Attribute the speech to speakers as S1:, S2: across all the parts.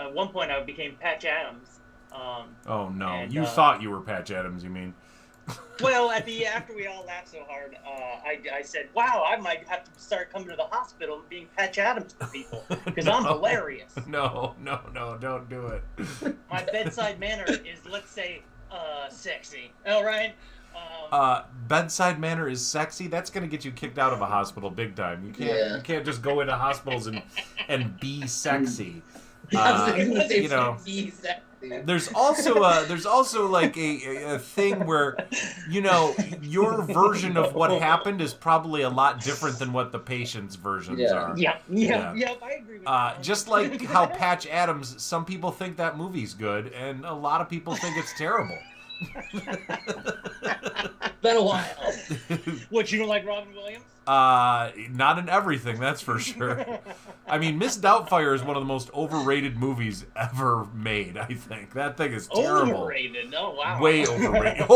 S1: at one point I became Patch Adams.
S2: Oh no,
S1: And
S2: you thought you were Patch Adams, you mean?
S1: well, after we all laughed so hard, I said, "Wow, I might have to start coming to the hospital and being Patch Adams for people because I'm hilarious."
S2: No, don't do it.
S1: My bedside manner is, let's say, sexy. All right.
S2: Bedside manner is sexy. That's gonna get you kicked out of a hospital big time. You can't just go into hospitals and be sexy. You know. There's also like a thing where, you know, your version of what happened is probably a lot different than what the patient's versions are.
S1: Yeah, I agree with that.
S2: Just like how Patch Adams, some people think that movie's good, and a lot of people think it's terrible.
S3: Been a while.
S1: What, you don't like Robin Williams?
S2: Not in everything, that's for sure. I mean, Miss Doubtfire is one of the most overrated movies ever made, I think. That thing is terrible.
S1: Overrated? Oh, wow.
S2: Way overrated.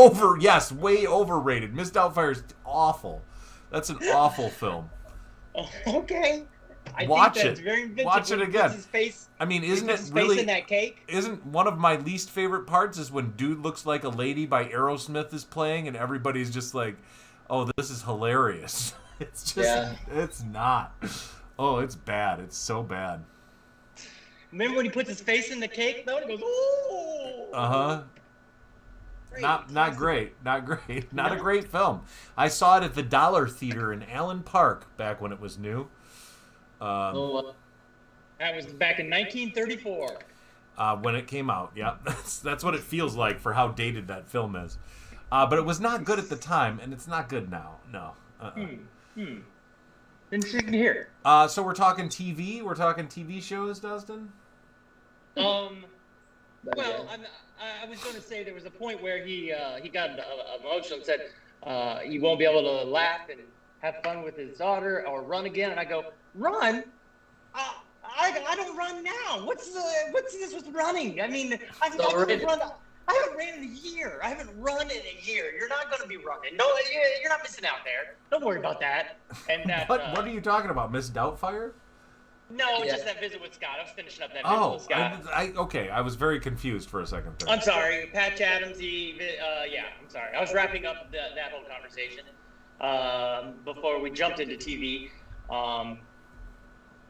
S2: Way overrated. Miss Doubtfire is awful. That's an awful film.
S1: Okay.
S2: Watch
S1: think
S2: it.
S1: that's very vintage.
S2: Watch it again.
S1: His face,
S2: I mean, isn't it
S1: his
S2: really...
S1: face in that cake?
S2: Isn't one of my least favorite parts is when Dude Looks Like a Lady by Aerosmith is playing and everybody's just like, oh, this is hilarious. It's just, It's not. Oh, it's bad. It's so bad.
S1: Remember when he puts his face in the cake, though? And he goes, ooh!
S2: Uh-huh. Not great. Not great. Not a great film. I saw it at the Dollar Theater in Allen Park back when it was new.
S1: That was back in 1934.
S2: When it came out, yeah. That's what it feels like for how dated that film is. But it was not good at the time, and it's not good now. No.
S1: Didn't see it here.
S2: So we're talking TV? We're talking TV shows, Dustin?
S1: Well, I was going to say there was a point where he got emotional and said he won't be able to laugh and have fun with his daughter or run again. And I go, run? I don't run now. What's this with running? I mean, I haven't ran in a year. I haven't run in a year. You're not going to be running. No, you're not missing out there. Don't worry about that. And that.
S2: What are you talking about, Miss Doubtfire?
S1: No, just that visit with Scott. I was finishing up that visit with Scott.
S2: Okay. I was very confused for a second there.
S1: I'm sorry. Patch Adams, I'm sorry. I was wrapping up that whole conversation before we jumped into TV.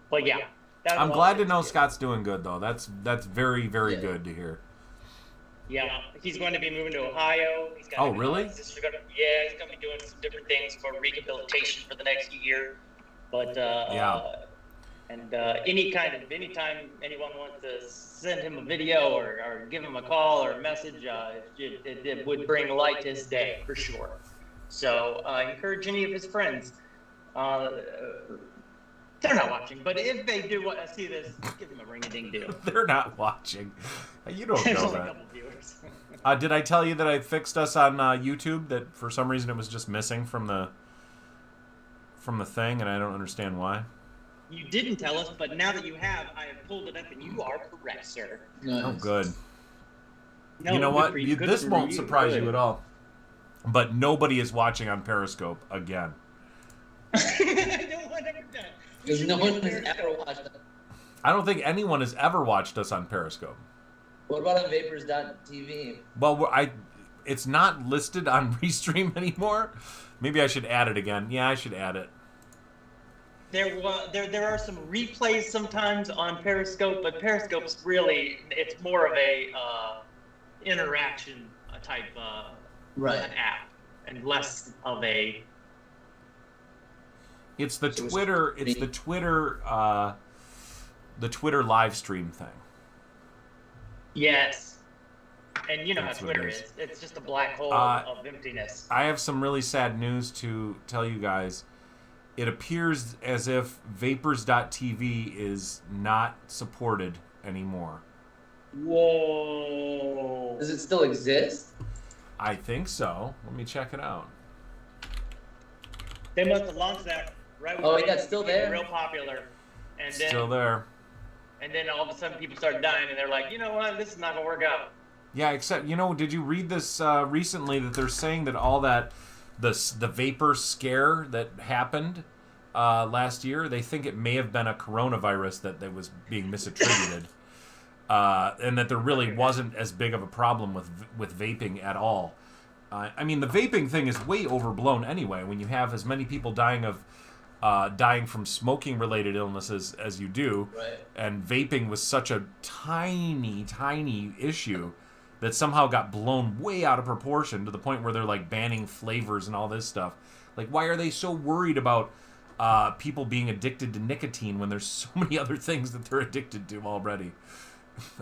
S1: But yeah.
S2: I'm glad to know Scott's doing good, though. That's very, very good to hear.
S1: Yeah, he's going to be moving to Ohio.
S2: Really?
S1: He's going to be doing some different things for rehabilitation for the next year. But anytime anyone wants to send him a video or give him a call or a message, it would bring light to his day for sure. So I encourage any of his friends. They're not watching, but if they do see this, give them a ring-a-ding-ding.
S2: They're not watching. You don't
S1: There's
S2: know
S1: only
S2: that.
S1: a couple viewers.
S2: Did I tell you that I fixed us on YouTube? That for some reason it was just missing from the thing, and I don't understand why.
S1: You didn't tell us, but now that you have, I have pulled it up, and you are correct, sir.
S3: Nice.
S2: Oh, good.
S1: No,
S2: you know what?
S1: you.
S2: This won't surprise you at all. But nobody is watching on Periscope again.
S1: No one ever does.
S3: Because no one has ever watched it.
S2: I don't think anyone has ever watched us on Periscope.
S3: What about on Vapors.tv?
S2: Well, it's not listed on Restream anymore. Maybe I should add it again. Yeah, I should add it.
S1: There are some replays sometimes on Periscope, but Periscope's really, it's more of a interaction type app and less of a.
S2: It's the Twitter. It's the Twitter live stream thing.
S1: Yes, and you know
S2: That's
S1: how
S2: what
S1: Twitter
S2: it
S1: is. It's just a black hole of emptiness.
S2: I have some really sad news to tell you guys. It appears as if Vapors.tv is not supported anymore.
S1: Whoa!
S3: Does it still exist?
S2: I think so. Let me check it out.
S1: They must have launched that right.
S3: That's still there.
S1: Real popular, and then
S2: Still there.
S1: And then all of a sudden, people start dying, and they're like, you know what? This is not gonna work out.
S2: Yeah, except did you read this recently that they're saying that all that the vapor scare that happened last year, they think it may have been a coronavirus that was being misattributed. and that there really wasn't as big of a problem with vaping at all. I mean, the vaping thing is way overblown anyway. When you have as many people dying from smoking-related illnesses as you do,
S3: right.
S2: And vaping was such a tiny issue that somehow got blown way out of proportion to the point where they're like banning flavors and all this stuff. Like, why are they so worried about people being addicted to nicotine when there's so many other things that they're addicted to already?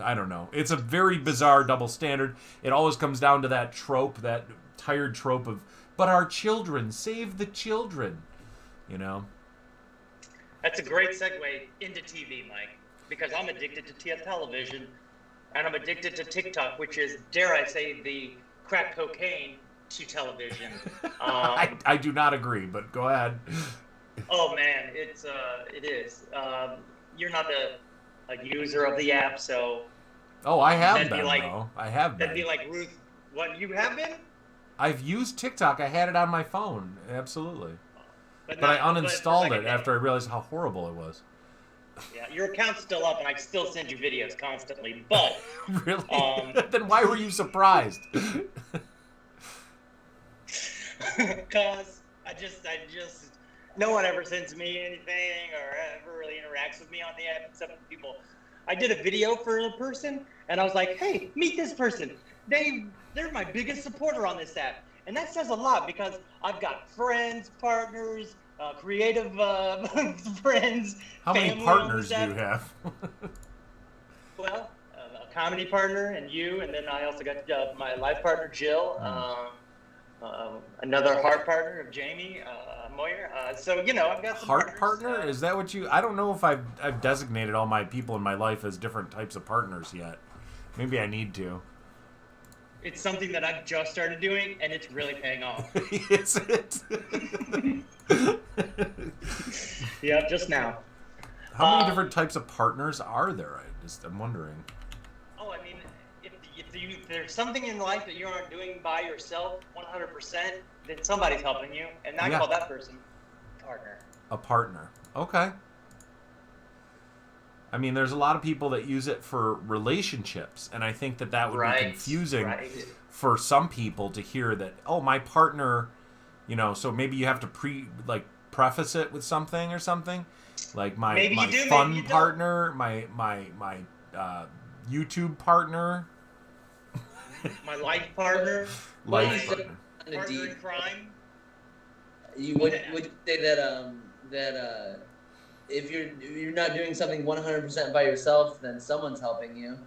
S2: I don't know. It's a very bizarre double standard. It always comes down to that trope, that tired trope of, but our children, save the children, you know?
S1: That's a great segue into TV, Mike, because I'm addicted to television, and I'm addicted to TikTok, which is, dare I say, the crack cocaine to television.
S2: I do not agree, but go ahead.
S1: Oh man, it is. You're not a user of the app, so.
S2: Oh, I have been, though. I have been.
S1: That'd be like Ruth. What, you have been?
S2: I've used TikTok. I had it on my phone, absolutely. But I uninstalled it after I realized how horrible it was.
S1: Yeah, your account's still up, and I still send you videos constantly. But
S2: really, then why were you surprised?
S1: Because I just, no one ever sends me anything or ever really interacts with me on the app except for people. I did a video for a person, and I was like, hey, meet this person. They're my biggest supporter on this app. And that says a lot because I've got friends, partners, creative friends.
S2: How many partners do you have?
S1: Well, a comedy partner and you, and then I also got my life partner, Jill, another heart partner of Jamie Moyer. So, you know, I've got some
S2: heart partner? Is that what you... I don't know if I've designated all my people in my life as different types of partners yet. Maybe I need to.
S1: It's something that I've just started doing, and it's really paying off.
S2: Is it?
S1: Yeah, just now.
S2: How many different types of partners are there? I'm wondering.
S1: Oh, I mean, if there's something in life that you aren't doing by yourself 100%, then somebody's helping you, and I call that person a partner.
S2: A partner. Okay. I mean, there's a lot of people that use it for relationships, and I think that would be confusing for some people to hear that, oh, my partner, you know, so maybe you have to preface it with something or something, like my fun partner, my YouTube partner,
S1: my life partner,
S3: partner
S1: in crime.
S3: You would say that if you're not doing something 100% by yourself, then someone's helping you.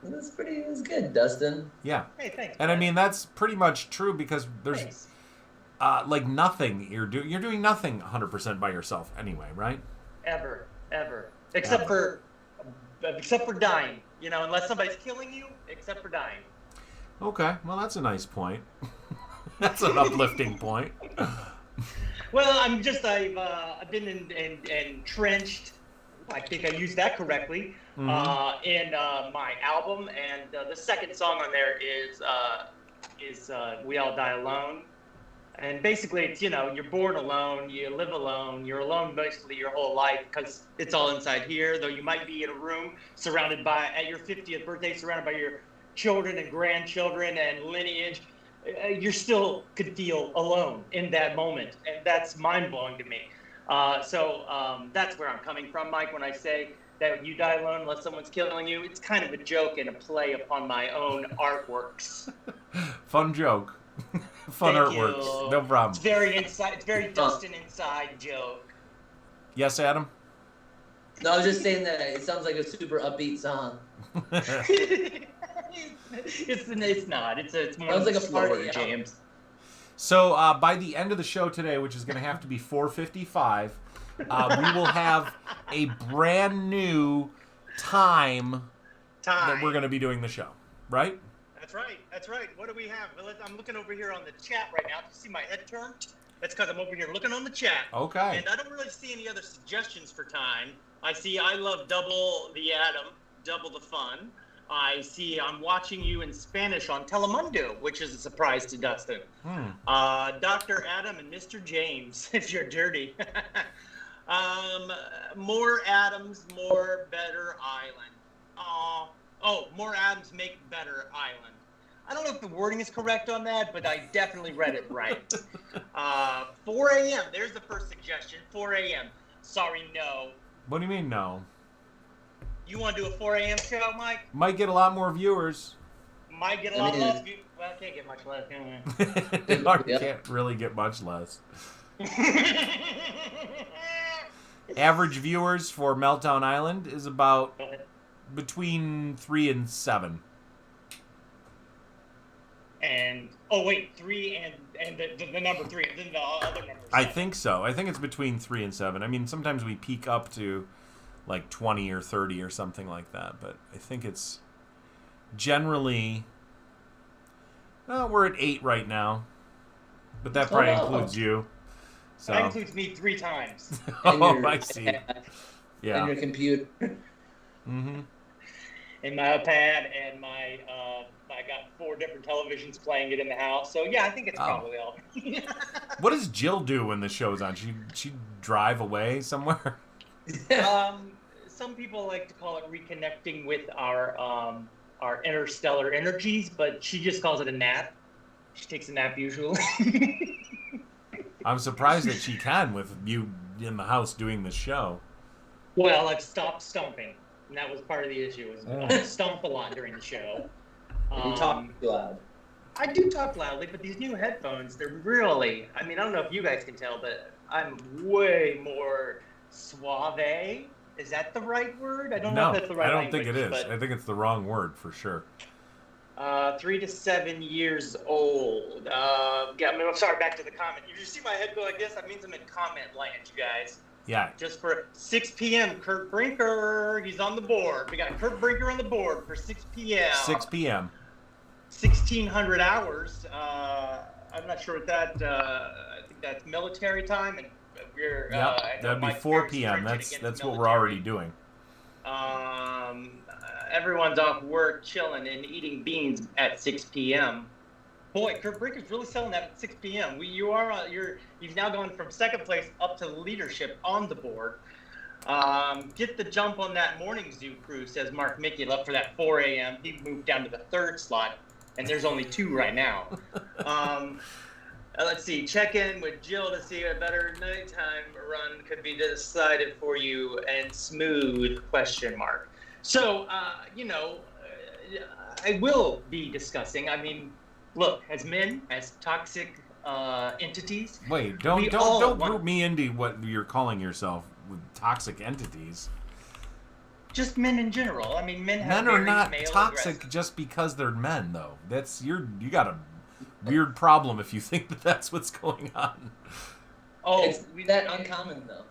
S3: Well, that's good, Dustin.
S2: Yeah.
S1: Hey, thanks.
S2: And I mean, that's pretty much true because there's nothing you're doing nothing 100% by yourself anyway, right?
S1: Ever, except for dying. You know, unless somebody's killing you, except for dying.
S2: Okay, well, that's a nice point. That's an uplifting point.
S1: Well, I've been entrenched. I think I used that correctly. In my album, and the second song on there is "We All Die Alone," and basically it's, you know, you're born alone, you live alone, you're alone basically your whole life because it's all inside here. Though you might be in a room surrounded by, at your 50th birthday, surrounded by your children and grandchildren and lineage. You still could feel alone in that moment, and that's mind-blowing to me. So that's where I'm coming from, Mike, when I say that you die alone unless someone's killing you. It's kind of a joke and a play upon my own artworks.
S2: Fun joke. Fun artworks.
S1: You.
S2: No problem.
S1: It's very inside. It's very Dustin inside joke.
S2: Yes, Adam?
S3: No, I was just saying that it sounds like a super upbeat song.
S1: It's not. It's more
S3: like a
S1: slower,
S3: party,
S1: James.
S2: So by the end of the show today, which is going to have to be 4:55, we will have a brand new time that we're going to be doing the show, right?
S1: That's right. What do we have? Well, I'm looking over here on the chat right now. Do you see my head turned? That's because I'm over here looking on the chat.
S2: Okay.
S1: And I don't really see any other suggestions for time. I see I love double the Adam, double the fun. I see I'm watching you in Spanish on Telemundo, which is a surprise to Dustin. Dr. Adam and Mr. James, if you're dirty. More Adams, more better island. More atoms make better island. I don't know if the wording is correct on that, but I definitely read it right. 4 a.m. There's the first suggestion. 4 a.m. Sorry, no.
S2: What do you mean, no?
S1: You want to do a 4 a.m. show, Mike?
S2: Might get a lot more viewers.
S1: Might get a lot less viewers. Well, can't get much less, can we?
S2: Can't really get much less. Average viewers for Meltdown Island is about between 3 and 7.
S1: And 3 and the number 3, and then the other number 7.
S2: I think so. I think it's between 3 and 7. I mean, sometimes we peak up to like 20 or 30 or something like that, but I think it's generally we're at 8 right now, but that probably includes you. So
S1: that includes me 3 times.
S2: I see. Yeah.
S3: And your computer.
S2: Mm-hmm.
S1: And my iPad and my I got 4 different televisions playing it in the house. So yeah, I think it's probably all.
S2: What does Jill do when the show's on? She drive away somewhere?
S1: Some people like to call it reconnecting with our interstellar energies, but she just calls it a nap. She takes a nap usually.
S2: I'm surprised that she can with you in the house doing the show.
S1: Well, I've stopped stumping, and that was part of the issue. I stump a lot during the show.
S3: You talk loud.
S1: I do talk loudly, but these new headphones, they're really, I mean, I don't know if you guys can tell, but I'm way more suave. Is that the right word? I don't know if that's the right
S2: I don't
S1: language,
S2: think it is. I think it's the wrong word for sure.
S1: 3 to 7 years old. I'm sorry, back to the comment. You see my head go like this? That means I'm in comment land, you guys.
S2: Yeah.
S1: Just for 6 p.m., Kurt Brinker, he's on the board. We got Kurt Brinker on the board for 6 p.m.
S2: 6 p.m.
S1: 1,600 hours. I'm not sure what that, I think that's military time. And we're,
S2: that'd be 4 p.m. That's what we're already doing.
S1: Everyone's off work, chilling, and eating beans at 6 p.m. Boy, Kurt Brinker's really selling that at 6 p.m. You've now gone from second place up to leadership on the board. Get the jump on that morning zoo crew, says Mark Mickey, left for that 4 a.m. He moved down to the 3rd slot, and there's only 2 right now. Let's see, check in with Jill to see a better nighttime run could be decided for you and smooth ? So, I will be discussing, I mean, look, as men, as toxic entities.
S2: Wait, don't group me into what you're calling yourself with toxic entities.
S1: Just men in general. I mean, men
S2: are not toxic just because they're men, though. You got a weird problem if you think that that's what's going on.
S3: Oh, it's that uncommon, though.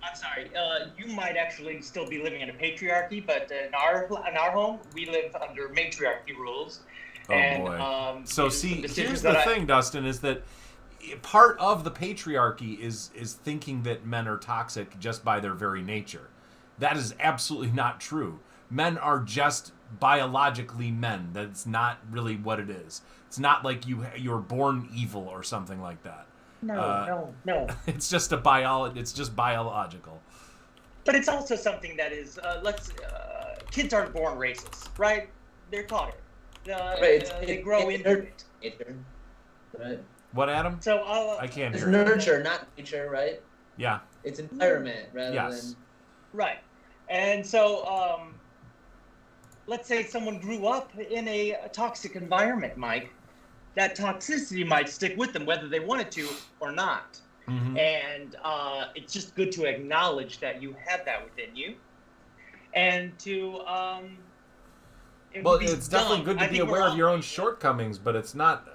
S1: I'm sorry. You might actually still be living in a patriarchy, but in our home, we live under matriarchy rules.
S2: Oh, boy. So see, here's the thing, Dustin, is that part of the patriarchy is thinking that men are toxic just by their very nature. That is absolutely not true. Men are just biologically men. That's not really what it is. It's not like you're born evil or something like that.
S1: No.
S2: It's just it's just biological.
S1: But it's also something that is, kids aren't born racist, right? They're taught it. They grow into it.
S3: Right.
S2: What, Adam?
S1: So
S2: I can't
S3: it's
S2: hear.
S3: It's nurture, not nature, right?
S2: Yeah.
S3: It's environment rather than.
S1: Right. And so, let's say someone grew up in a toxic environment, Mike. That toxicity might stick with them whether they wanted to or not.
S2: Mm-hmm.
S1: And it's just good to acknowledge that you have that within you. And to...
S2: it's definitely good to be aware of your own shortcomings, but it's not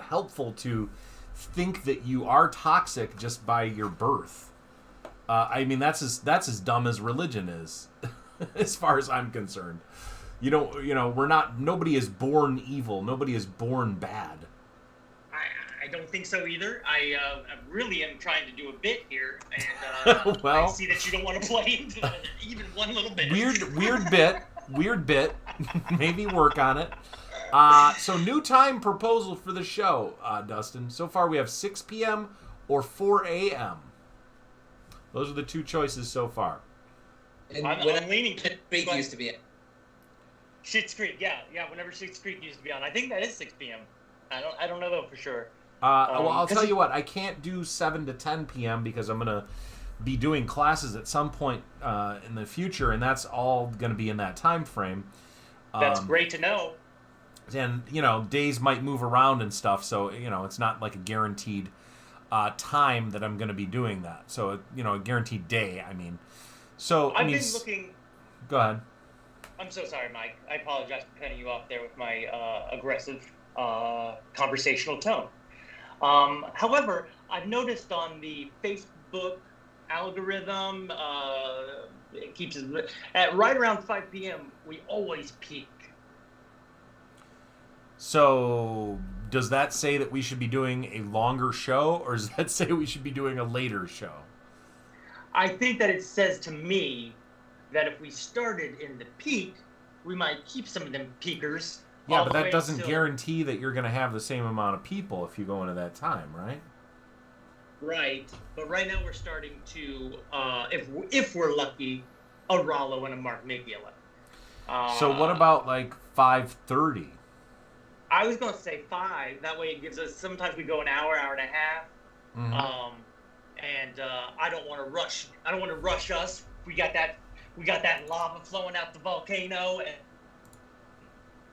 S2: helpful to think that you are toxic just by your birth. I mean, that's as dumb as religion is, as far as I'm concerned. Nobody is born evil. Nobody is born bad.
S1: I don't think so either. I really am trying to do a bit here, and
S2: well,
S1: I see that you don't want to play into even one little bit.
S2: Weird bit. Maybe work on it. So new time proposal for the show, Dustin. So far we have 6 p.m. or 4 a.m. Those are the 2 choices so far.
S3: And
S1: I'm leaning to
S3: big used to be.
S1: Schitt's Creek, yeah. Whenever Schitt's Creek used to be on, I think that is 6 p.m. I don't know though for sure.
S2: Well, I'll tell you what. I can't do 7 to 10 p.m. because I'm gonna be doing classes at some point in the future, and that's all gonna be in that time frame.
S1: That's great to know.
S2: And days might move around and stuff, so it's not like a guaranteed time that I'm gonna be doing that. So a guaranteed day. I mean, so
S1: I've been looking.
S2: Go ahead.
S1: I'm so sorry, Mike. I apologize for cutting you off there with my aggressive conversational tone. However, I've noticed on the Facebook algorithm, it keeps it at right around 5 p.m. we always peak.
S2: So does that say that we should be doing a longer show, or does that say we should be doing a later show?
S1: I think that it says to me that if we started in the peak, we might keep some of them peakers.
S2: Yeah, but that doesn't guarantee that you're going to have the same amount of people if you go into that time, right?
S1: Right, but right now we're starting to, if we're lucky, a Rollo and a Mark Migula.
S2: So what about like 5:30?
S1: I was going to say 5. That way it gives us. Sometimes we go an hour, hour and a half.
S2: Mm-hmm.
S1: And I don't want to rush. I don't want to rush us. We got that lava flowing out the volcano, and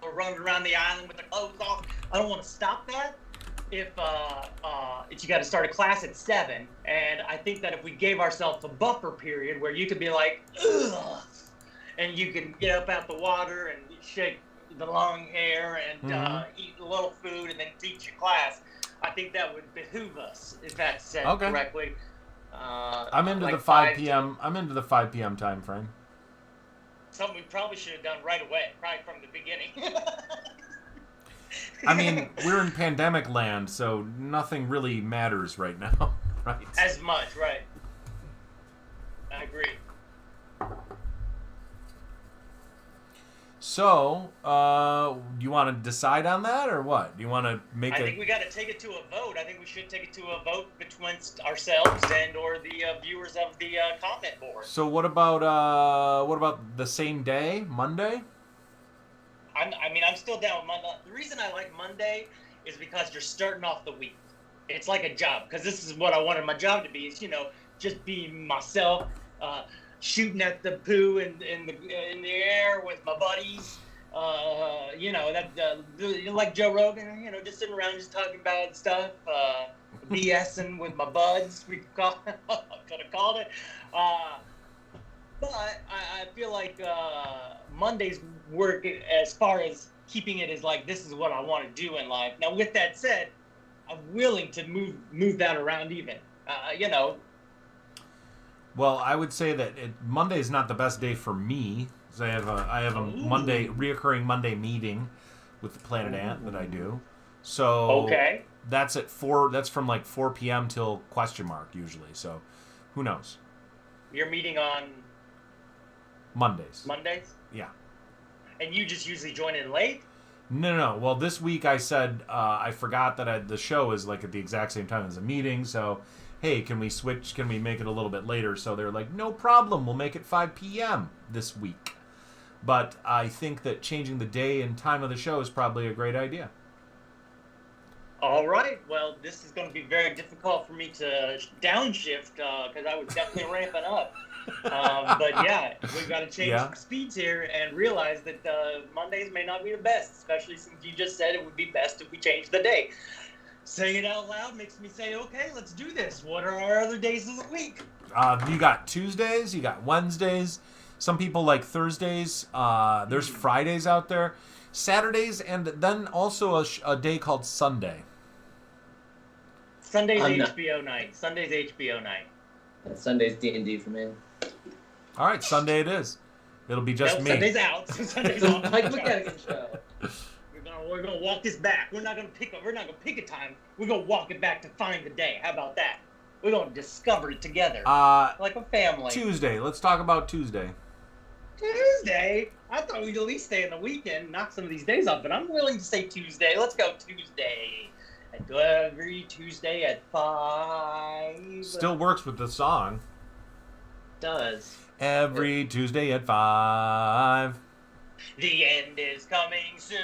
S1: we're running around the island with the clothes off. I don't want to stop that. If you got to start a class at 7, and I think that if we gave ourselves a buffer period where you could be like, ugh, and you can get up out the water and shake the long hair and eat a little food and then teach your class, I think that would behoove us, if that's said correctly.
S2: I'm into like the 5 p.m. I'm into the 5 p.m. time frame.
S1: Something we probably should have done right away, probably from the beginning.
S2: I mean, we're in pandemic land, so nothing really matters right now, right?
S1: As much, right? I agree.
S2: So, do you want to decide on that, or what? Do you want to make
S1: I think we got to take it to a vote. I think we should take it to a vote between ourselves and or the viewers of the comment board.
S2: So what about the same day, Monday?
S1: I'm still down with Monday. The reason I like Monday is because you're starting off the week. It's like a job, because this is what I wanted my job to be. Is just be myself. Shooting at the poo in the air with my buddies, like Joe Rogan, just sitting around just talking about stuff, BSing with my buds. We could have called it. But I feel like Monday's work as far as keeping it is like, this is what I want to do in life. Now, with that said, I'm willing to move that around even,
S2: Well, I would say that Monday is not the best day for me, because I have a reoccurring Monday meeting with the Planet Ant that I do. So that's at 4. That's from like 4 p.m. till ? Usually. So who knows?
S1: You're meeting on
S2: Mondays.
S1: Mondays?
S2: Yeah.
S1: And you just usually join in late?
S2: No. Well, this week I said I forgot that the show is like at the exact same time as a meeting, so. Hey, can we switch? Can we make it a little bit later? So they're like, no problem. We'll make it 5 p.m. this week. But I think that changing the day and time of the show is probably a great idea.
S1: All right. Well, this is going to be very difficult for me to downshift because I was definitely ramping up. But yeah, we've got to change some speeds here and realize that Mondays may not be the best, especially since you just said it would be best if we change the day. Saying it out loud makes me say, okay, let's do this. What are our other days of the week?
S2: You got Tuesdays, you got Wednesdays. Some people like Thursdays. There's Fridays out there. Saturdays, and then also a day called Sunday.
S1: Sunday's HBO night.
S3: Sunday's D&D for me.
S2: All right, Sunday it is. It'll be just me.
S1: Sunday's out. Sunday's off.
S3: Mike McKennigan show.
S1: We're gonna walk this back. We're not gonna pick a time. We're gonna walk it back to find the day. How about that? We're gonna discover it together, like a family.
S2: Tuesday. Let's talk about Tuesday.
S1: Tuesday? I thought we'd at least stay in the weekend, knock some of these days off. But I'm willing to say Tuesday. Let's go Tuesday. And do every Tuesday at 5.
S2: Still works with the song.
S1: Does.
S2: Every Tuesday at 5.
S1: The end is coming soon.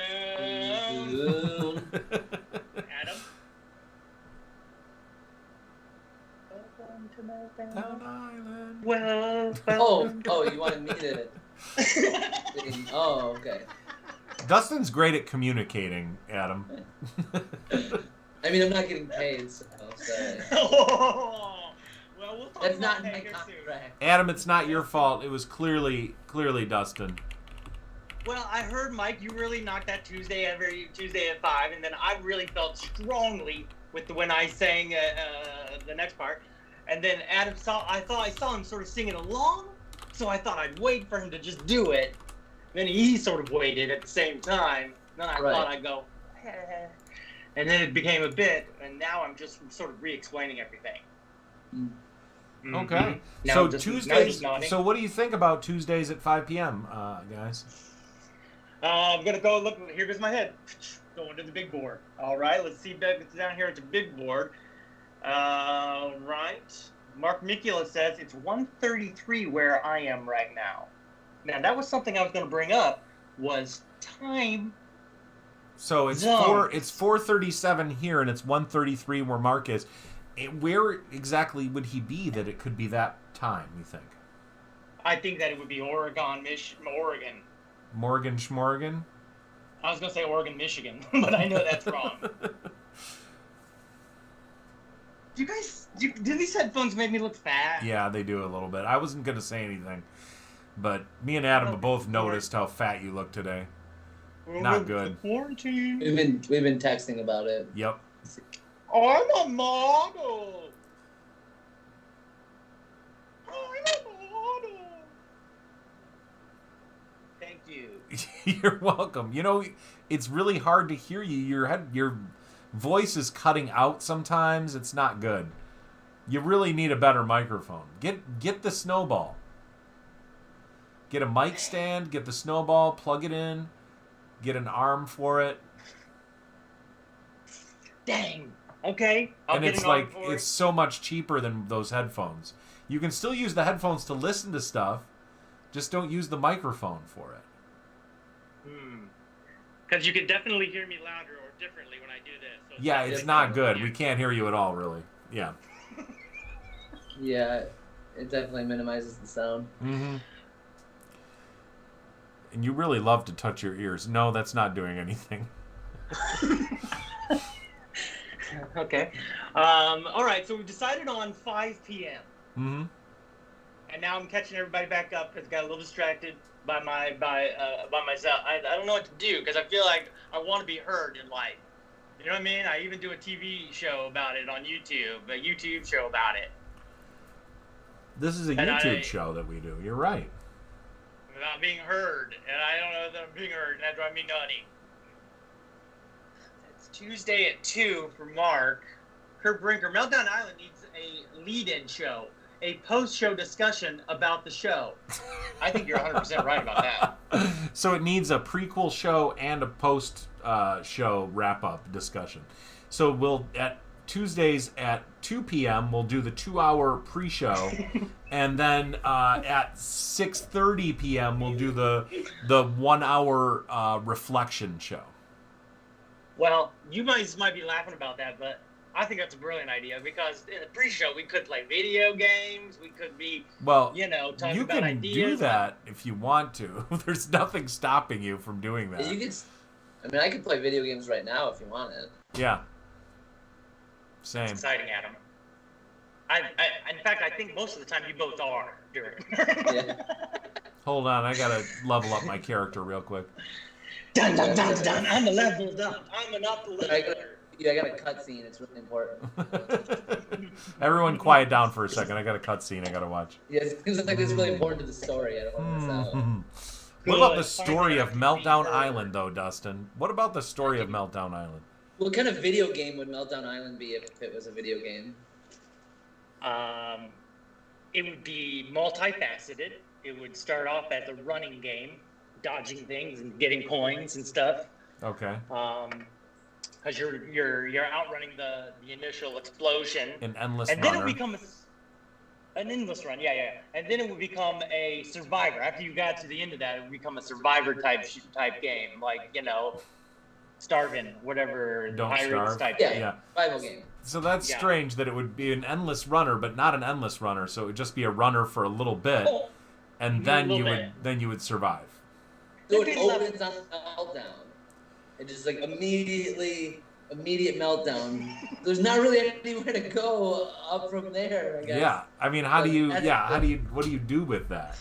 S1: Adam? Welcome to Meltdown Island. Well,
S3: oh, you wanted me to... Oh, okay.
S2: Dustin's great at communicating, Adam.
S3: I mean, I'm not getting paid, so...
S1: Well, we'll talk
S3: That's
S1: about
S3: not in my
S1: here
S3: contract.
S1: soon.
S2: Adam, it's not your fault. It was clearly Dustin.
S1: Well, I heard, Mike, you really knocked that Tuesday every Tuesday at 5, and then I really felt strongly with when I sang the next part. And then Adam I saw him sort of singing along, so I thought I'd wait for him to just do it. Then he sort of waited at the same time. Then I thought I'd go, and then it became a bit, and now I'm just sort of re-explaining everything.
S2: Mm-hmm. Okay.
S1: Now
S2: so
S1: just,
S2: Tuesdays. So what do you think about Tuesdays at 5 p.m., guys?
S1: I'm gonna go look. Here goes my head. Going to the big board. All right. Let's see. It's down here at the big board. Right. Mark Mikula says it's 1:33 where I am right now. Now that was something I was going to bring up. Was time.
S2: So it's 4:37 here, and it's 1:33 where Mark is. Where exactly would he be that it could be that time, you think?
S1: I think that it would be Oregon.
S2: Morgan Schmorgan?
S1: I was going to say Oregon, Michigan, but I know that's wrong. Do these headphones make me look fat?
S2: Yeah, they do a little bit. I wasn't going to say anything, but me and Adam both noticed how fat you look today. Not good.
S1: Quarantine.
S3: We've been texting about it.
S2: Yep.
S1: I'm a model. Thank you.
S2: You're welcome. You know, it's really hard to hear you. Your voice is cutting out sometimes. It's not good. You really need a better microphone. Get the snowball. Get a mic stand, get the snowball, plug it in, get an arm for it.
S1: Dang. Okay.
S2: And it's like, it's so much cheaper than those headphones. You can still use the headphones to listen to stuff, just don't use the microphone for it.
S1: Because you can definitely hear me louder or differently when I do this. So
S2: yeah, it's not good. We can't hear you at all, really. Yeah.
S3: Yeah, it definitely minimizes the sound.
S2: Mm-hmm. And you really love to touch your ears. No, that's not doing anything.
S1: Okay. All right, so we decided on 5 p.m.
S2: Mm-hmm.
S1: And now I'm catching everybody back up because I got a little distracted by myself. I don't know what to do because I feel like I want to be heard in life. You know what I mean? I even do a TV show about it on YouTube, a YouTube show about it.
S2: This is a YouTube show that we do. You're right.
S1: About being heard, and I don't know that I'm being heard, and that drives me nutty. It's Tuesday at 2 for Mark. Kurt Brinker. Meltdown Island needs a lead-in show, a post-show discussion about the show. I think you're 100% right about that.
S2: So it needs a prequel show and a post-show wrap-up discussion. So we'll, at Tuesdays at 2 p.m., we'll do the 2-hour pre-show, and then at 6:30 p.m., we'll do the 1-hour reflection show.
S1: Well, you guys might be laughing about that, but I think that's a brilliant idea because in the pre-show we could play video games, we could be, talking about ideas.
S2: You can do that if you want to. There's nothing stopping you from doing that.
S3: I could play video games right now if you want it.
S2: Yeah. Same.
S1: It's exciting, Adam. In fact, I think most of the time you both are doing it.
S3: Yeah.
S2: Hold on, I gotta level up my character real quick.
S1: Dun, dun, dun, dun. I'm a leveled up. I'm an uplifter.
S3: I got a cutscene. It's really important.
S2: Everyone quiet down for a second. I got a cutscene I gotta watch.
S3: Yes, because it's really important to the story. I don't want to miss out.
S2: What about the story of Meltdown Island, though, Dustin? What about the story of Meltdown Island?
S3: What kind of video game would Meltdown Island be if it was a video game?
S1: It would be multifaceted. It would start off as a running game, dodging things and getting coins and stuff.
S2: Okay.
S1: Because you're outrunning the initial explosion.
S2: An endless
S1: and
S2: runner.
S1: then it'll become An endless run, yeah. And then it would become a survivor. After you got to the end of that, it would become a survivor type game, like, starving, whatever,
S2: Don't
S1: pirates
S2: starve.
S1: type
S3: Yeah,
S1: game.
S3: survival game.
S2: So that's strange that it would be an endless runner, but not an endless runner. So it would just be a runner for a little bit, and then you would survive.
S3: So it opens on a meltdown. It just like immediate meltdown. There's not really anywhere to go up from there, I guess.
S2: Yeah, I mean, what do you do with that?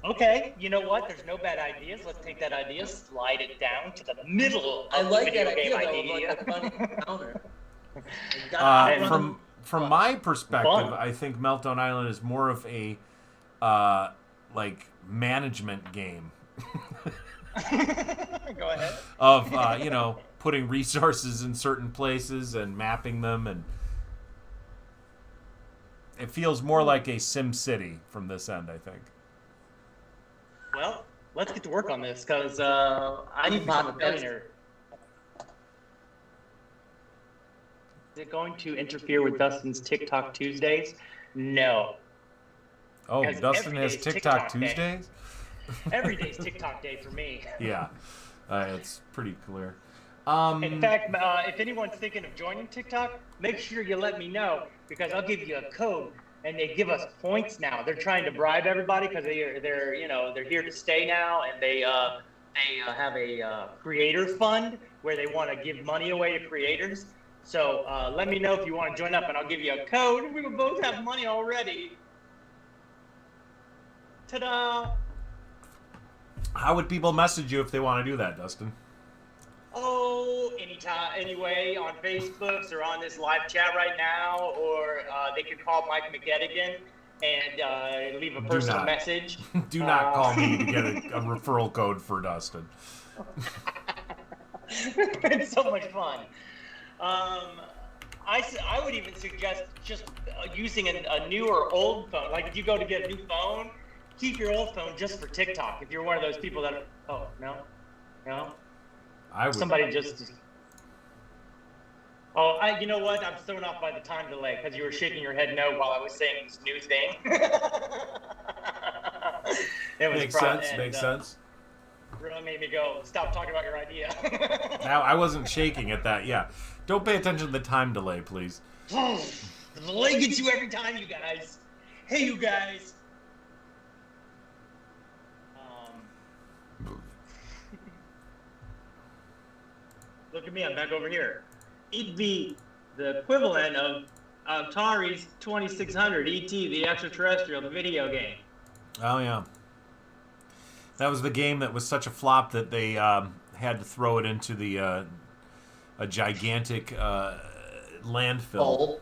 S1: Okay, you know what? There's no bad ideas. Let's take that idea, slide it down to the middle of
S3: I like
S1: the video
S3: that
S1: game
S3: idea, though, of like a funny counter.
S2: From my perspective, I think Meltdown Island is more of a like management game.
S1: Go ahead.
S2: Of putting resources in certain places and mapping them, and it feels more like a Sim City from this end, I think.
S1: Well, let's get to work on this, because I need to become a billionaire. Is it going to interfere with Dustin's TikTok Tuesdays? No.
S2: Oh, Dustin has TikTok Tuesdays?
S1: Every day's TikTok day for me.
S2: Yeah, it's pretty clear.
S1: In fact, if anyone's thinking of joining TikTok, make sure you let me know, because I'll give you a code, and they give us points now. They're trying to bribe everybody because they're here to stay now, and they have a creator fund where they want to give money away to creators. So let me know if you want to join up, and I'll give you a code. We will both have money already. Ta-da!
S2: How would people message you if they want to do that, Dustin?
S1: Oh, anytime, anyway, on Facebook or on this live chat right now, or they could call Mike McGettigan and leave a personal message.
S2: Do not call me to get a referral code for Dustin.
S1: It's so much fun. I would even suggest just using a new or old phone. Like if you go to get a new phone, keep your old phone just for TikTok. If you're one of those people that, no. Somebody just. Oh, you know what? I'm thrown off by the time delay because you were shaking your head no while I was saying this new thing.
S2: Makes sense.
S1: Really made me go, stop talking about your idea.
S2: Now, I wasn't shaking at that, yeah. Don't pay attention to the time delay, please.
S1: The delay gets you every time, you guys. Hey, you guys. Look at me, I'm back over here. It'd be the equivalent of Atari's 2600 ET, the extraterrestrial, the video game.
S2: Oh, yeah. That was the game that was such a flop that they had to throw it into a gigantic landfill.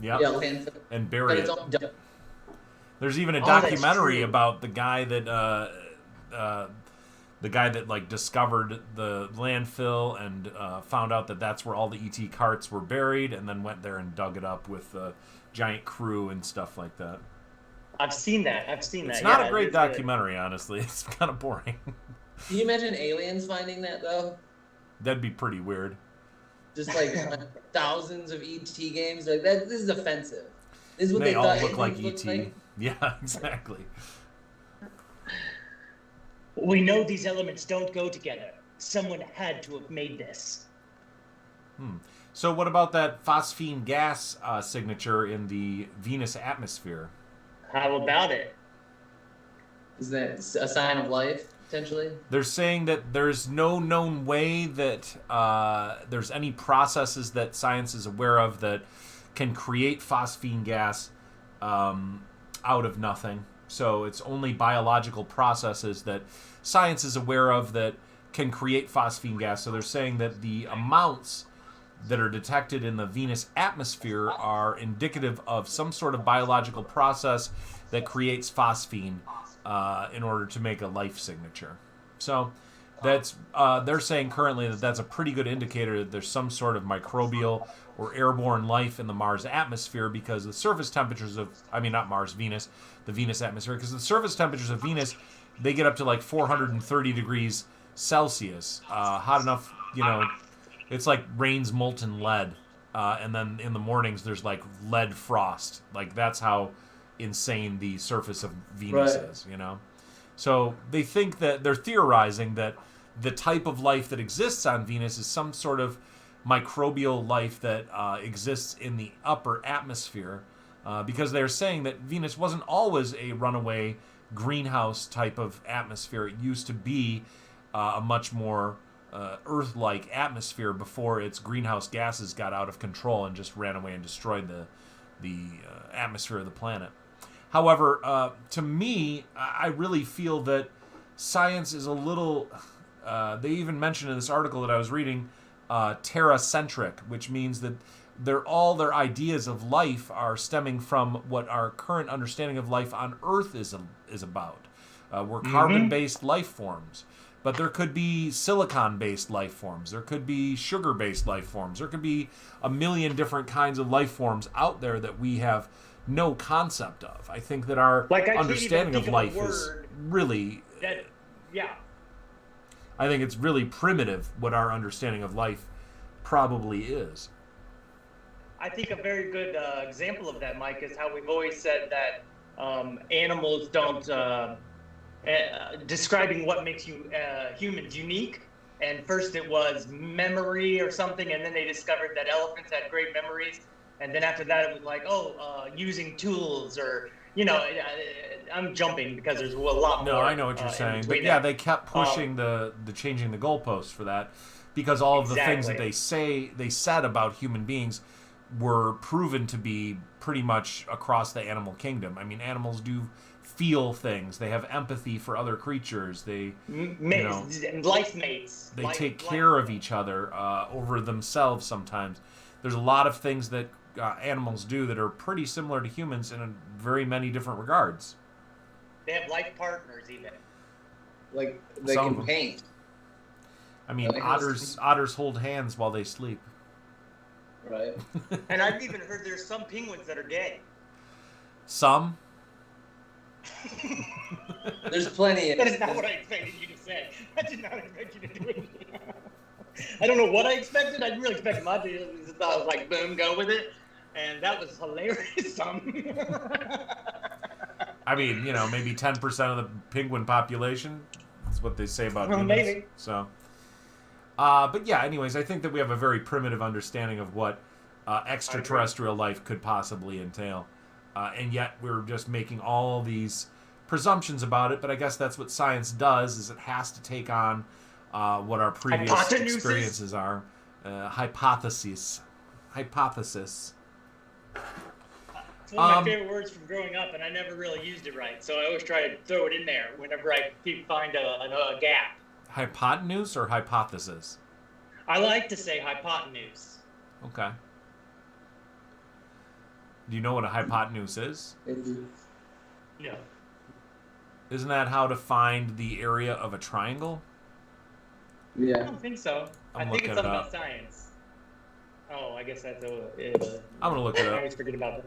S3: Yep. Yeah, landfill.
S2: And bury it. There's even a documentary about the guy that like discovered the landfill and found out that that's where all the ET carts were buried, and then went there and dug it up with a giant crew and stuff like that.
S1: I've seen that.
S2: It's not a great documentary, honestly. It's kind of boring.
S3: Can you imagine aliens finding that, though?
S2: That'd be pretty weird.
S3: Just like thousands of ET games. Like that. This is offensive. This is what
S2: they all
S3: thought
S2: look like
S3: ET.
S2: Like? Yeah, exactly.
S1: We know these elements don't go together. Someone had to have made this.
S2: So what about that phosphine gas signature in the Venus atmosphere?
S1: How about it?
S3: Is that a sign of life, potentially?
S2: They're saying that there's no known way that there's any processes that science is aware of that can create phosphine gas out of nothing. So it's only biological processes that science is aware of that can create phosphine gas. So they're saying that the amounts that are detected in the Venus atmosphere are indicative of some sort of biological process that creates phosphine in order to make a life signature. So that's they're saying currently that that's a pretty good indicator that there's some sort of microbial or airborne life in the Mars atmosphere, because the surface temperatures of, Venus, the Venus atmosphere, because the surface temperatures of Venus, they get up to like 430 degrees Celsius, hot enough, it's like rains molten lead, and then in the mornings there's like lead frost. Like that's how insane the surface of Venus is, you know? So they think that they're theorizing that the type of life that exists on Venus is some sort of microbial life that exists in the upper atmosphere, because they're saying that Venus wasn't always a runaway greenhouse type of atmosphere. It used to be a much more Earth-like atmosphere before its greenhouse gases got out of control and just ran away and destroyed the atmosphere of the planet. However, to me, I really feel that science is a little... they even mentioned in this article that I was reading, terracentric, which means that all their ideas of life are stemming from what our current understanding of life on Earth is about. We're carbon-based life forms, but there could be silicon-based life forms. There could be sugar-based life forms. There could be a million different kinds of life forms out there that we have no concept of. I think that our understanding of life is really... I think it's really primitive what our understanding of life probably is.
S1: I think a very good example of that, Mike, is how we've always said that animals don't... describing what makes you humans unique. And first it was memory or something, and then they discovered that elephants had great memories. And then after that, it was like, using tools or... I'm jumping because there's a lot more.
S2: No, I know what you're saying, but yeah, they kept pushing the changing the goalposts for that, because all of the things that they said about human beings were proven to be pretty much across the animal kingdom. I mean, animals do feel things; they have empathy for other creatures. They,
S1: life mates.
S2: They take care of each other over themselves. Sometimes there's a lot of things that animals do that are pretty similar to humans in very many different regards.
S1: They have life partners, even.
S3: Like they can paint.
S2: I mean, otters hold hands while they sleep.
S3: Right.
S1: And I've even heard there's some penguins that are gay.
S2: Some?
S3: There's plenty.
S1: That is not what I expected you to say. I did not expect you to do it. I don't know what I expected. I really expected my to. I thought I was like, boom, go with it. And that was hilarious.
S2: I mean, maybe 10% of the penguin population. That's what they say about humans.
S1: Maybe.
S2: So, but yeah, anyways, I think that we have a very primitive understanding of what extraterrestrial life could possibly entail. And yet we're just making all these presumptions about it. But I guess that's what science does, is it has to take on what our previous experiences are. Hypothesis.
S1: It's one of my favorite words from growing up, and I never really used it right. So I always try to throw it in there whenever I find a gap.
S2: Hypotenuse or hypothesis?
S1: I like to say hypotenuse.
S2: Okay. Do you know what a hypotenuse is?
S1: No.
S2: Isn't that how to find the area of a triangle?
S3: Yeah.
S1: I don't think so. I think it's something about science. Oh, I guess that's
S2: I'm gonna look it up.
S1: I always forget about that.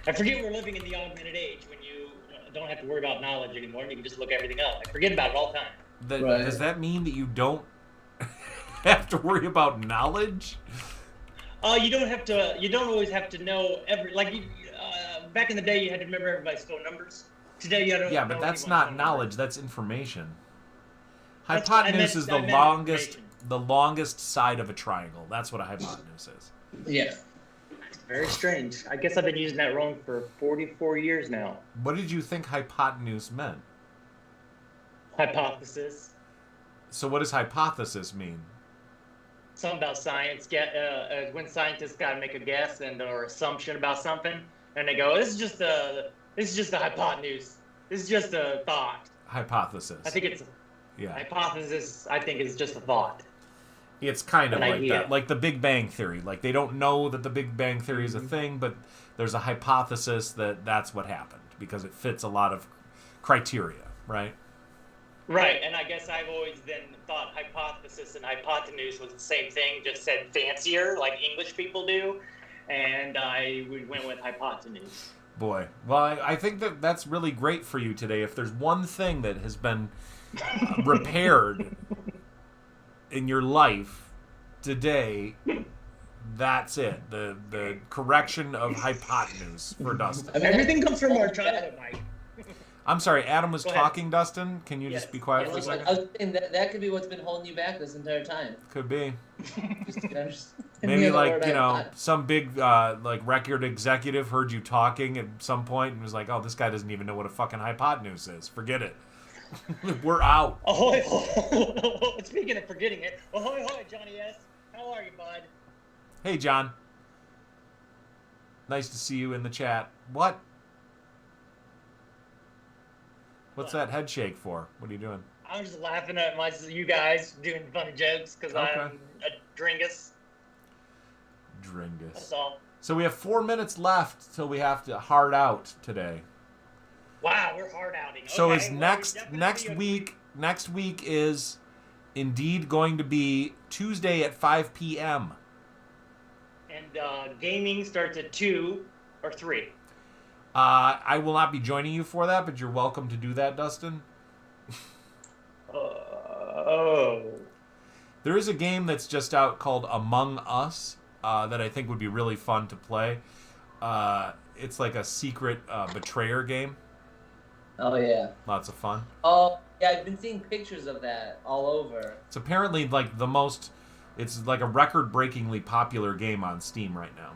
S1: I forget we're living in the augmented age when you don't have to worry about knowledge anymore, and you can just look everything up. I forget about it all the time.
S2: Does that mean that you don't have to worry about knowledge?
S1: You don't have to. You don't always have to know back in the day, you had to remember everybody's phone numbers. Today, you don't.
S2: Yeah, but that's not knowledge. That's information. Hypotenuse is the longest side of a triangle. That's what a hypotenuse is.
S3: Yeah.
S1: Very strange. I guess I've been using that wrong for 44 years now.
S2: What did you think hypotenuse meant?
S1: Hypothesis.
S2: So what does hypothesis mean?
S1: Something about science. When scientists got to make a guess or assumption about something, and they go, "This is just a hypotenuse. This is just a thought."
S2: Hypothesis.
S1: I think it's. Yeah. Hypothesis. I think is just a thought.
S2: It's kind of like that, like the Big Bang Theory. Like they don't know that the Big Bang Theory is a thing, but there's a hypothesis that that's what happened because it fits a lot of criteria, right?
S1: Right, and I guess I've always then thought hypothesis and hypotenuse was the same thing, just said fancier, like English people do, and I went with hypotenuse.
S2: Boy, well, I think that that's really great for you today. If there's one thing that has been repaired in your life today That's it. The correction of hypotenuse for Dustin.
S3: I mean,
S1: Everything comes from our childhood, Mike.
S2: I'm sorry, Adam was
S1: Go ahead.
S2: talking, Dustin. Can you just be quiet for a
S1: Yes,
S2: second?
S3: I was saying that could be what's been holding you back this entire time.
S2: Could be.
S3: Just
S2: Maybe
S3: another
S2: like,
S3: word
S2: you
S3: I
S2: know,
S3: thought.
S2: some big like record executive heard you talking at some point and was like, "Oh, this guy doesn't even know what a fucking hypotenuse is. Forget it. We're out."
S1: Ahoy! Speaking of forgetting it, ahoy, Johnny S. How are you, bud?
S2: Hey, John. Nice to see you in the chat. What? What's that head shake for? What are you doing?
S1: I'm just laughing at you guys doing funny jokes because
S2: Okay.
S1: I'm a dringus.
S2: Dringus.
S1: That's all.
S2: So we have 4 minutes left till we have to hard out today.
S1: Wow, we're hard outing.
S2: So
S1: okay,
S2: is
S1: well,
S2: next
S1: we definitely
S2: next
S1: agree.
S2: week next week is indeed going to be Tuesday at 5 p.m.
S1: And gaming starts at 2 or 3.
S2: I will not be joining you for that, but you're welcome to do that, Dustin.
S1: Oh.
S2: There is a game that's just out called Among Us that I think would be really fun to play. It's like a secret betrayer game.
S3: Oh yeah.
S2: Lots of fun.
S3: Oh yeah, I've been seeing pictures of that all over.
S2: It's apparently like it's like a record-breakingly popular game on Steam right now.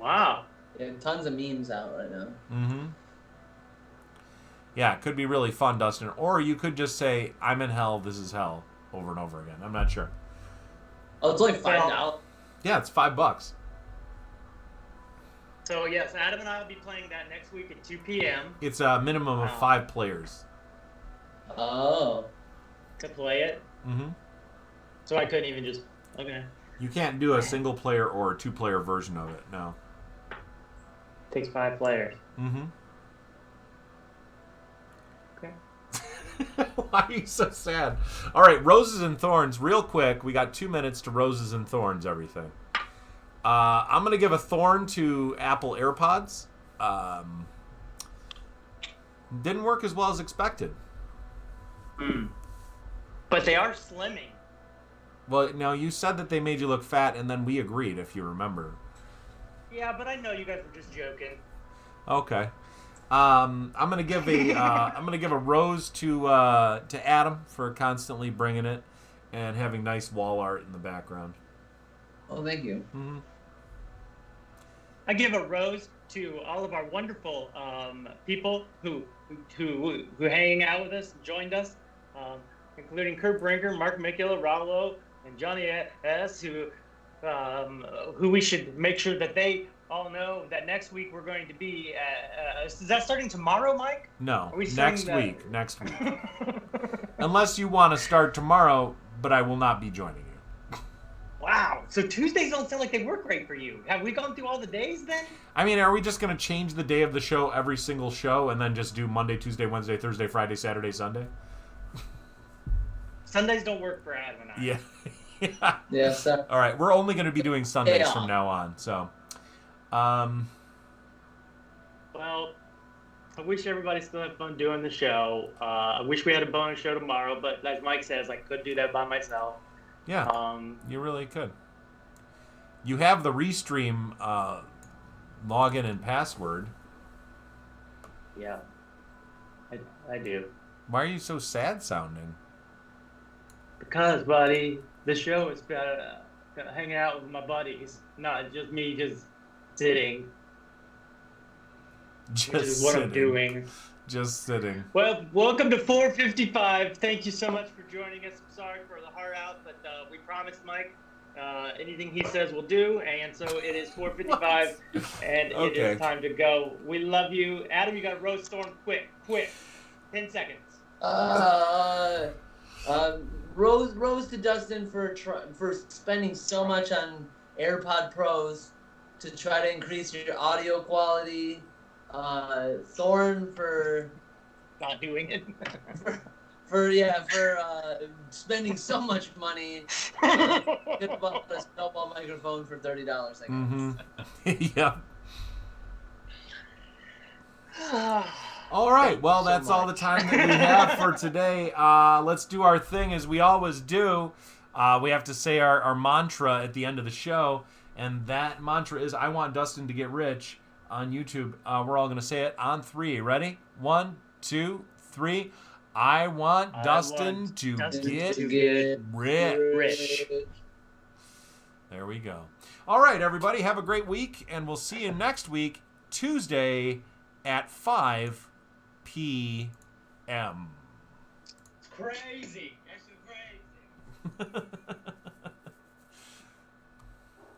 S1: Wow.
S3: Yeah, tons of memes out right now.
S2: Mm-hmm. Yeah, it could be really fun, Dustin. Or you could just say, "I'm in hell, this is hell," over and over again. I'm not sure.
S3: Oh, it's only $5.
S2: Yeah, it's $5.
S1: So, yes, Adam and I will be playing that next week at 2 p.m.
S2: It's a minimum of
S1: Wow.
S2: 5 players.
S3: Oh.
S1: to play it.
S2: Mm-hmm.
S1: So I couldn't even just... Okay.
S2: You can't do a single-player or a two-player version of it, no.
S1: Takes 5 players.
S2: Mm-hmm.
S1: Okay.
S2: Why are you so sad? All right, Roses and Thorns, real quick. We got 2 minutes to Roses and Thorns, everything. I'm going to give a thorn to Apple AirPods. Didn't work as well as expected.
S1: But they are slimming.
S2: Well, now, you said that they made you look fat, and then we agreed, if you remember.
S1: Yeah, but I know you guys were just joking.
S2: Okay. I'm gonna give a rose to Adam for constantly bringing it and having nice wall art in the background.
S3: Oh, thank you.
S2: Mm-hmm.
S1: I give a rose to all of our wonderful people who hang out with us, joined us, including Kurt Brinker, Mark Mikula, Raulo, and Johnny S. Who we should make sure that they all know that next week we're going to be. Is that starting tomorrow, Mike?
S2: No,
S1: Are we
S2: next
S1: starting
S2: week. Next week. Unless you want to start tomorrow, but I will not be joining you.
S1: Wow. So Tuesdays don't sound like they work great for you. Have we gone through all the days then?
S2: I mean, are we just going to change the day of the show every single show and then just do Monday, Tuesday, Wednesday, Thursday, Friday, Saturday, Sunday?
S1: Sundays don't work for Adam and I.
S2: Yeah. Yeah.
S3: Yeah, so,
S2: All right, we're only going to be doing Sundays
S3: Yeah.
S2: from now on. So,
S1: Well, I wish everybody still had fun doing the show. I wish we had a bonus show tomorrow, but as Mike says, I could do that by myself.
S2: yeah, you really could. You have the Restream login and password.
S1: Yeah, I do.
S2: Why are you so sad sounding?
S1: Because, buddy, the show is hanging out with my buddies, not just me just sitting,
S2: Just
S1: which is what I'm
S2: sitting.
S1: doing.
S2: Just sitting.
S1: Well, welcome to 455. Thank you so much for joining us. I'm sorry for the heart out, but we promised Mike anything he says we'll do, and so it is 455, and it
S2: Okay.
S1: is time to go. We love you. Adam, you got to roast Storm quick. 10 seconds.
S3: Rose to Dustin for spending so much on AirPod Pros to try to increase your audio quality. Thorn for
S1: Not doing it.
S3: for spending so much money. Could have bought a snowball microphone for $30, I guess.
S2: Mm-hmm. Yeah. All right. Well, that's all the time that we have for today. Let's do our thing as we always do. We have to say our mantra at the end of the show, and that mantra is, I want Dustin to get rich on YouTube. We're all going to say it on 3. Ready? 1, 2, 3. I want Dustin to get rich. There we go. All right, everybody, have a great week, and we'll see you next week, Tuesday at 5 p.m.
S1: Crazy. That's crazy.